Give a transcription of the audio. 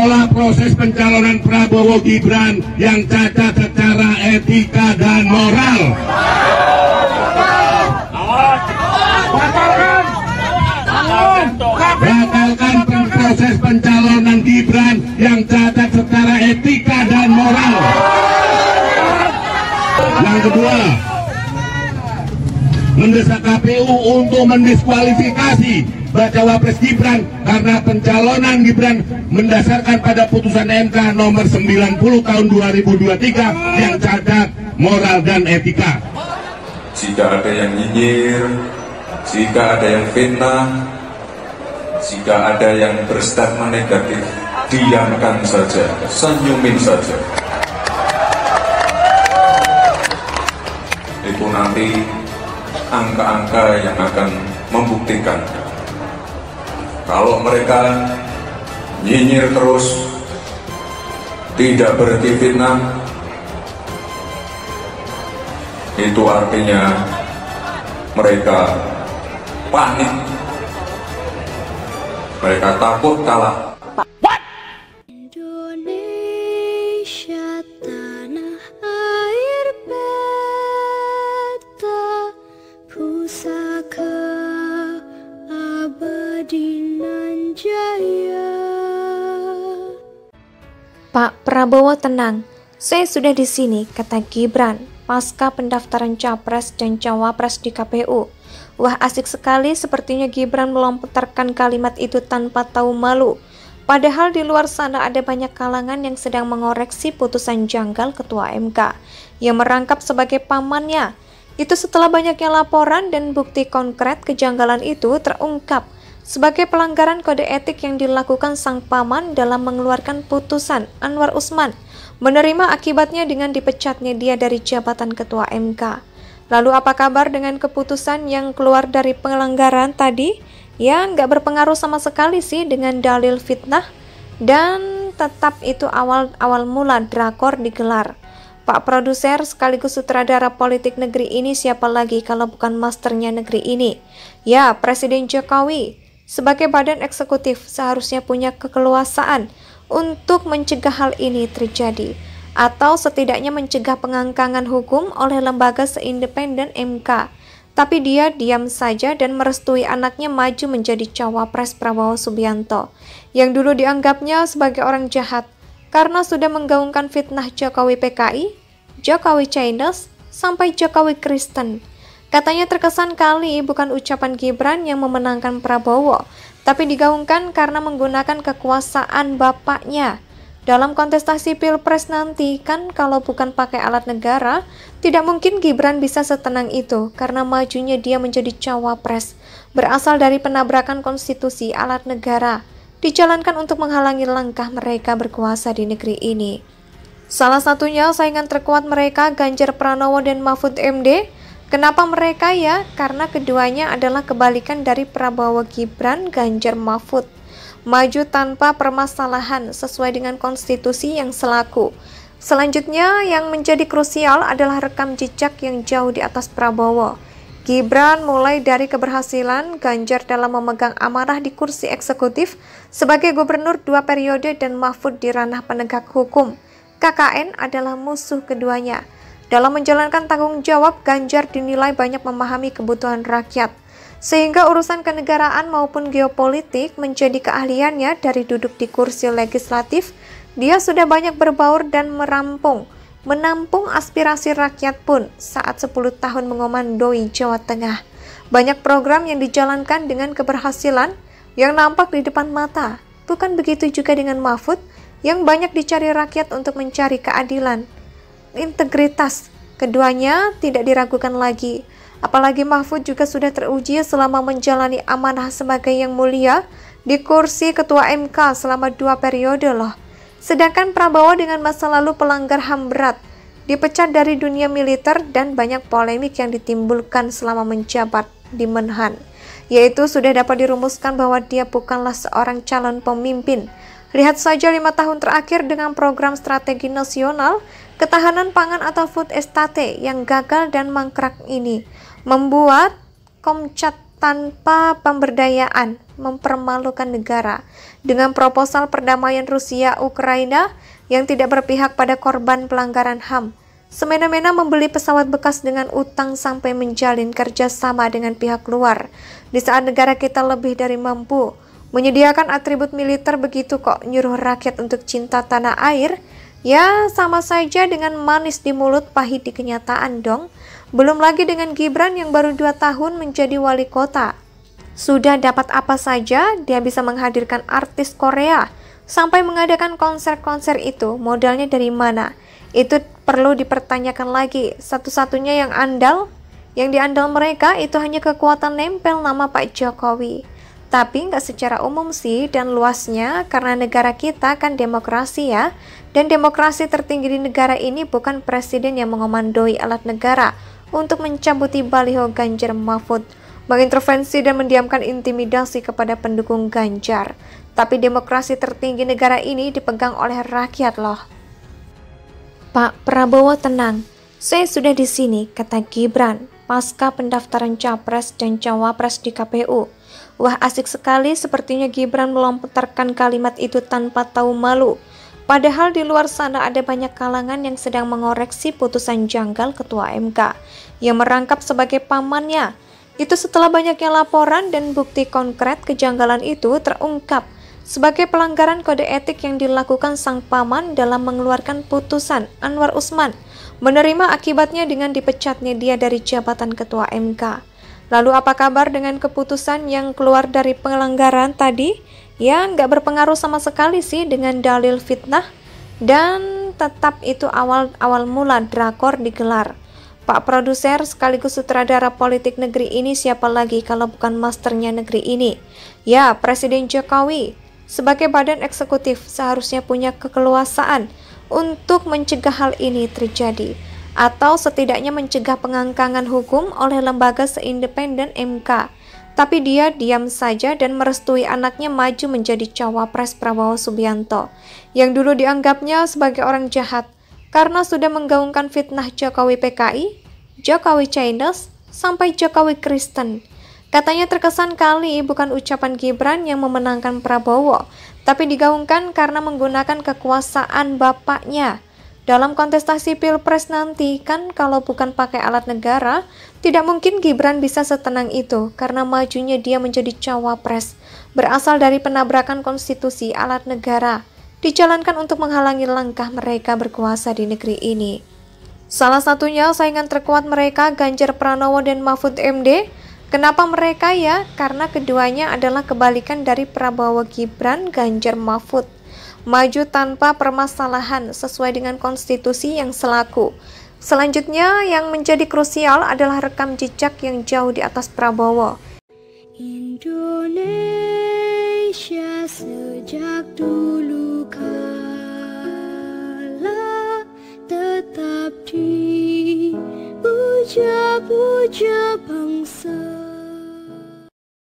menolak proses pencalonan Prabowo Gibran yang cacat secara etika dan moral. Batalkan proses pencalonan Gibran yang cacat secara etika dan moral. Yang kedua, mendesak KPU untuk mendiskualifikasi bacawa pres Gibran karena pencalonan Gibran mendasarkan pada putusan MK nomor 90 tahun 2023 yang cacat moral dan etika. Jika ada yang nyinyir, jika ada yang fitnah, jika ada yang berstatement negatif, diamkan saja, senyumin saja. Itu nanti angka-angka yang akan membuktikan kalau mereka nyinyir terus, tidak berhenti fitnah, itu artinya mereka panik, mereka takut kalah. Indonesia tanah air beta, pusaka abadi nan jaya. Pak Prabowo tenang, saya sudah di sini, kata Gibran pasca pendaftaran capres dan cawapres di KPU. Wah, asik sekali sepertinya Gibran melontarkan kalimat itu tanpa tahu malu. Padahal di luar sana ada banyak kalangan yang sedang mengoreksi putusan janggal Ketua MK yang merangkap sebagai pamannya. Itu setelah banyaknya laporan dan bukti konkret kejanggalan itu terungkap sebagai pelanggaran kode etik yang dilakukan sang paman dalam mengeluarkan putusan. Anwar Usman menerima akibatnya dengan dipecatnya dia dari jabatan Ketua MK. Lalu apa kabar dengan keputusan yang keluar dari pelanggaran tadi? Ya, nggak berpengaruh sama sekali sih dengan dalil fitnah, dan tetap itu awal mula drakor digelar. Pak produser sekaligus sutradara politik negeri ini siapa lagi kalau bukan masternya negeri ini? Ya, Presiden Jokowi. Sebagai badan eksekutif seharusnya punya keleluasaan untuk mencegah hal ini terjadi, atau setidaknya mencegah pengangkangan hukum oleh lembaga seindependen MK. Tapi dia diam saja dan merestui anaknya maju menjadi cawapres Prabowo Subianto, yang dulu dianggapnya sebagai orang jahat karena sudah menggaungkan fitnah Jokowi PKI, Jokowi Chinese, sampai Jokowi Kristen. Katanya terkesan kali bukan ucapan Gibran yang memenangkan Prabowo, tapi digaungkan karena menggunakan kekuasaan bapaknya. Dalam kontestasi Pilpres nanti kan kalau bukan pakai alat negara, tidak mungkin Gibran bisa setenang itu karena majunya dia menjadi cawapres berasal dari penabrakan konstitusi alat negara, dijalankan untuk menghalangi langkah mereka berkuasa di negeri ini. Salah satunya saingan terkuat mereka Ganjar Pranowo dan Mahfud MD. Kenapa mereka ya? Karena keduanya adalah kebalikan dari Prabowo Gibran, Ganjar Mahfud. Maju tanpa permasalahan sesuai dengan konstitusi yang selaku. Selanjutnya yang menjadi krusial adalah rekam jejak yang jauh di atas Prabowo. Gibran mulai dari keberhasilan Ganjar dalam memegang amanah di kursi eksekutif sebagai gubernur 2 periode dan Mahfud di ranah penegak hukum. KKN adalah musuh keduanya. Dalam menjalankan tanggung jawab, Ganjar dinilai banyak memahami kebutuhan rakyat, sehingga urusan kenegaraan maupun geopolitik menjadi keahliannya. Dari duduk di kursi legislatif, dia sudah banyak berbaur dan menampung aspirasi rakyat pun saat 10 tahun mengomandoi Jawa Tengah. Banyak program yang dijalankan dengan keberhasilan yang nampak di depan mata. Bukan begitu juga dengan Mahfud yang banyak dicari rakyat untuk mencari keadilan. Integritas keduanya tidak diragukan lagi. Apalagi Mahfud juga sudah teruji selama menjalani amanah sebagai yang mulia di kursi Ketua MK selama 2 periode loh. Sedangkan Prabowo dengan masa lalu pelanggar HAM berat, dipecat dari dunia militer dan banyak polemik yang ditimbulkan selama menjabat di Menhan. Yaitu sudah dapat dirumuskan bahwa dia bukanlah seorang calon pemimpin. Lihat saja 5 tahun terakhir dengan program strategi nasional ketahanan pangan atau food estate yang gagal dan mangkrak ini, membuat Komcat tanpa pemberdayaan mempermalukan negara dengan proposal perdamaian Rusia-Ukraina yang tidak berpihak pada korban pelanggaran HAM. Semena-mena membeli pesawat bekas dengan utang sampai menjalin kerjasama dengan pihak luar. Di saat negara kita lebih dari mampu menyediakan atribut militer, begitu kok nyuruh rakyat untuk cinta tanah air. Ya sama saja dengan manis di mulut pahit di kenyataan dong. Belum lagi dengan Gibran yang baru 2 tahun menjadi wali kota. Sudah dapat apa saja, dia bisa menghadirkan artis Korea. Sampai mengadakan konser-konser itu, modalnya dari mana? Itu perlu dipertanyakan lagi. Satu-satunya yang diandal mereka itu hanya kekuatan nempel nama Pak Jokowi. Tapi nggak secara umum sih dan luasnya, karena negara kita kan demokrasi ya. Dan demokrasi tertinggi di negara ini bukan presiden yang mengomandoi alat negara untuk mencabuti baliho Ganjar Mahfud, mengintervensi dan mendiamkan intimidasi kepada pendukung Ganjar. Tapi demokrasi tertinggi negara ini dipegang oleh rakyat loh. Pak Prabowo tenang, saya sudah di sini, kata Gibran, pasca pendaftaran Capres dan Cawapres di KPU. Wah, asik sekali sepertinya Gibran melontarkan kalimat itu tanpa tahu malu. Padahal di luar sana ada banyak kalangan yang sedang mengoreksi putusan janggal Ketua MK yang merangkap sebagai pamannya. Itu setelah banyaknya laporan dan bukti konkret kejanggalan itu terungkap sebagai pelanggaran kode etik yang dilakukan sang paman dalam mengeluarkan putusan. Anwar Usman menerima akibatnya dengan dipecatnya dia dari jabatan Ketua MK. Lalu apa kabar dengan keputusan yang keluar dari pelanggaran tadi? Ya, nggak berpengaruh sama sekali sih dengan dalil fitnah, dan tetap itu awal mula drakor digelar. Pak produser sekaligus sutradara politik negeri ini siapa lagi kalau bukan masternya negeri ini? Ya, Presiden Jokowi. Sebagai badan eksekutif seharusnya punya keleluasaan untuk mencegah hal ini terjadi, atau setidaknya mencegah pengangkangan hukum oleh lembaga seindependen MK. Tapi dia diam saja dan merestui anaknya maju menjadi Cawapres Prabowo Subianto, yang dulu dianggapnya sebagai orang jahat karena sudah menggaungkan fitnah Jokowi PKI, Jokowi Chinese, sampai Jokowi Kristen. Katanya terkesan kali bukan ucapan Gibran yang memenangkan Prabowo, tapi digaungkan karena menggunakan kekuasaan bapaknya. Dalam kontestasi Pilpres nanti kan kalau bukan pakai alat negara, tidak mungkin Gibran bisa setenang itu karena majunya dia menjadi Cawapres berasal dari penabrakan konstitusi alat negara, dijalankan untuk menghalangi langkah mereka berkuasa di negeri ini. Salah satunya saingan terkuat mereka Ganjar Pranowo dan Mahfud MD. Kenapa mereka ya? Karena keduanya adalah kebalikan dari Prabowo Gibran, Ganjar Mahfud. Maju tanpa permasalahan sesuai dengan konstitusi yang selaku. Selanjutnya yang menjadi krusial adalah rekam jejak yang jauh di atas Prabowo. Indonesia sejak dulu kala tetap dipuja-puja bangsa.